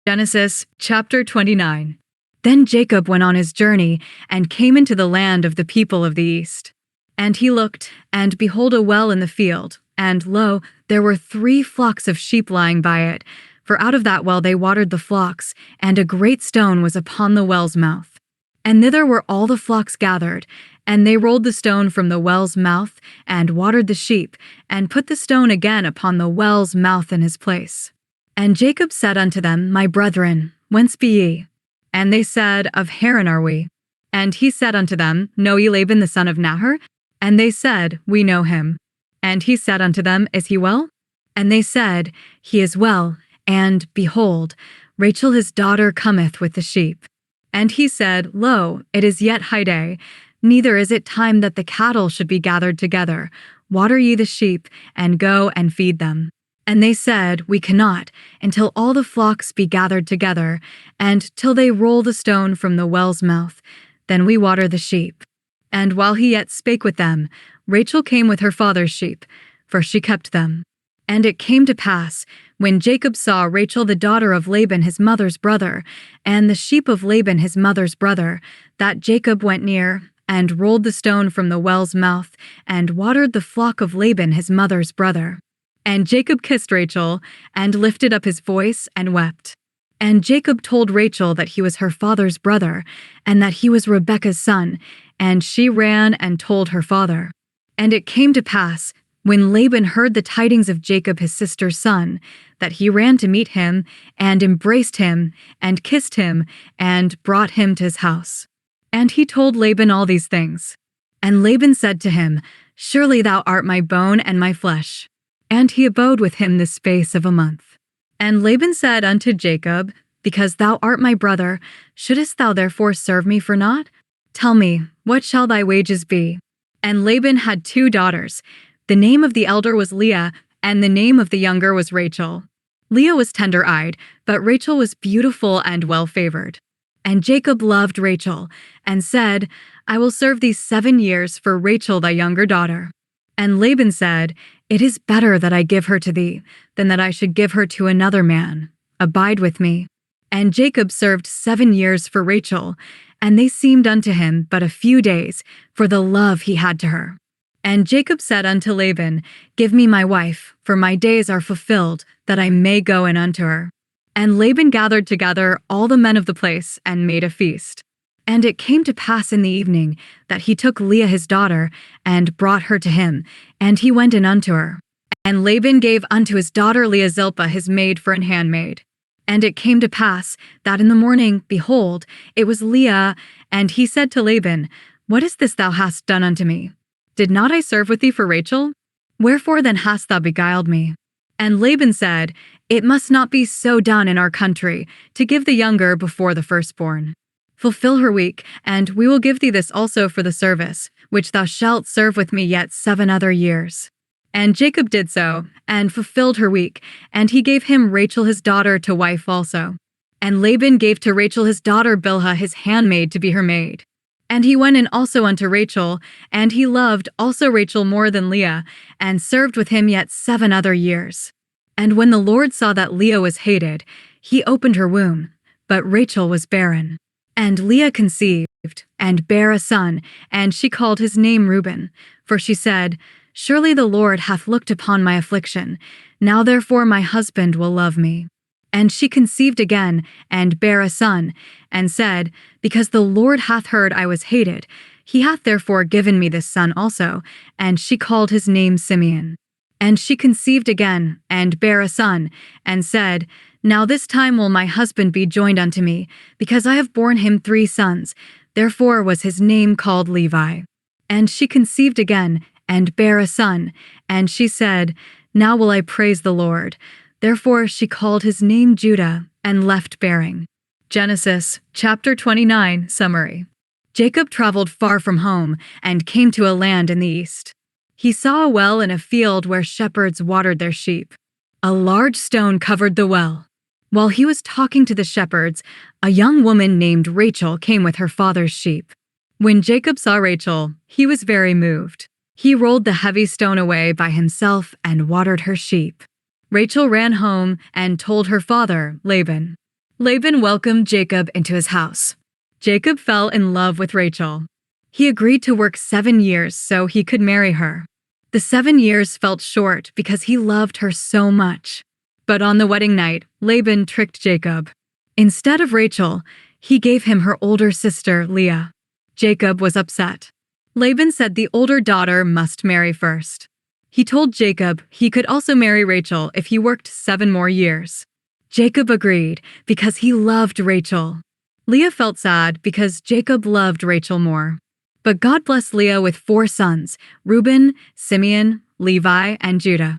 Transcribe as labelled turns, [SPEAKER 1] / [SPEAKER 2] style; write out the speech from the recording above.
[SPEAKER 1] Genesis chapter 29. Then Jacob went on his journey and came into the land of the people of the east. And he looked, and behold, a well in the field, and lo, there were 3 flocks of sheep lying by it. For out of that well they watered the flocks, and a great stone was upon the well's mouth. And thither were all the flocks gathered, and they rolled the stone from the well's mouth, and watered the sheep, and put the stone again upon the well's mouth in his place. And Jacob said unto them, My brethren, whence be ye? And they said, Of Haran are we. And he said unto them, Know ye Laban the son of Nahor? And they said, We know him. And he said unto them, Is he well? And they said, He is well. And, behold, Rachel his daughter cometh with the sheep. And he said, Lo, it is yet high day, neither is it time that the cattle should be gathered together. Water ye the sheep, and go and feed them. And they said, We cannot, until all the flocks be gathered together, and till they roll the stone from the well's mouth. Then we water the sheep. And while he yet spake with them, Rachel came with her father's sheep, for she kept them. And it came to pass, when Jacob saw Rachel the daughter of Laban his mother's brother, and the sheep of Laban his mother's brother, that Jacob went near, and rolled the stone from the well's mouth, and watered the flock of Laban his mother's brother. And Jacob kissed Rachel, and lifted up his voice, and wept. And Jacob told Rachel that he was her father's brother, and that he was Rebekah's son, and she ran and told her father. And it came to pass, when Laban heard the tidings of Jacob his sister's son, that he ran to meet him, and embraced him, and kissed him, and brought him to his house. And he told Laban all these things. And Laban said to him, Surely thou art my bone and my flesh. And he abode with him the space of a month. And Laban said unto Jacob, Because thou art my brother, shouldest thou therefore serve me for naught? Tell me, what shall thy wages be? And Laban had 2 daughters. The name of the elder was Leah, and the name of the younger was Rachel. Leah was tender-eyed, but Rachel was beautiful and well-favored. And Jacob loved Rachel, and said, I will serve thee 7 years for Rachel thy younger daughter. And Laban said, It is better that I give her to thee, than that I should give her to another man. Abide with me. And Jacob served 7 years for Rachel, and they seemed unto him but a few days, for the love he had to her. And Jacob said unto Laban, Give me my wife, for my days are fulfilled, that I may go in unto her. And Laban gathered together all the men of the place, and made a feast. And it came to pass in the evening that he took Leah his daughter, and brought her to him, and he went in unto her. And Laban gave unto his daughter Leah Zilpah his maid for an handmaid. And it came to pass that in the morning, behold, it was Leah, and he said to Laban, What is this thou hast done unto me? Did not I serve with thee for Rachel? Wherefore then hast thou beguiled me? And Laban said, It must not be so done in our country, to give the younger before the firstborn. Fulfill her week, and we will give thee this also for the service, which thou shalt serve with me yet 7 other years. And Jacob did so, and fulfilled her week, and he gave him Rachel his daughter to wife also. And Laban gave to Rachel his daughter Bilhah his handmaid to be her maid. And he went in also unto Rachel, and he loved also Rachel more than Leah, and served with him yet 7 other years. And when the Lord saw that Leah was hated, he opened her womb, but Rachel was barren. And Leah conceived, and bare a son, and she called his name Reuben. For she said, Surely the Lord hath looked upon my affliction. Now therefore my husband will love me. And she conceived again, and bare a son, and said, Because the Lord hath heard I was hated, he hath therefore given me this son also. And she called his name Simeon. And she conceived again, and bare a son, and said, Now this time will my husband be joined unto me, because I have borne him 3 sons. Therefore was his name called Levi. And she conceived again, and bare a son, and she said, Now will I praise the Lord. Therefore she called his name Judah, and left bearing. Genesis chapter 29 summary. Jacob traveled far from home, and came to a land in the east. He saw a well in a field where shepherds watered their sheep. A large stone covered the well. While he was talking to the shepherds, a young woman named Rachel came with her father's sheep. When Jacob saw Rachel, he was very moved. He rolled the heavy stone away by himself and watered her sheep. Rachel ran home and told her father, Laban. Laban welcomed Jacob into his house. Jacob fell in love with Rachel. He agreed to work 7 years so he could marry her. The 7 years felt short because he loved her so much. But on the wedding night, Laban tricked Jacob. Instead of Rachel, he gave him her older sister, Leah. Jacob was upset. Laban said the older daughter must marry first. He told Jacob he could also marry Rachel if he worked 7 more years. Jacob agreed because he loved Rachel. Leah felt sad because Jacob loved Rachel more. But God blessed Leah with 4 sons, Reuben, Simeon, Levi, and Judah.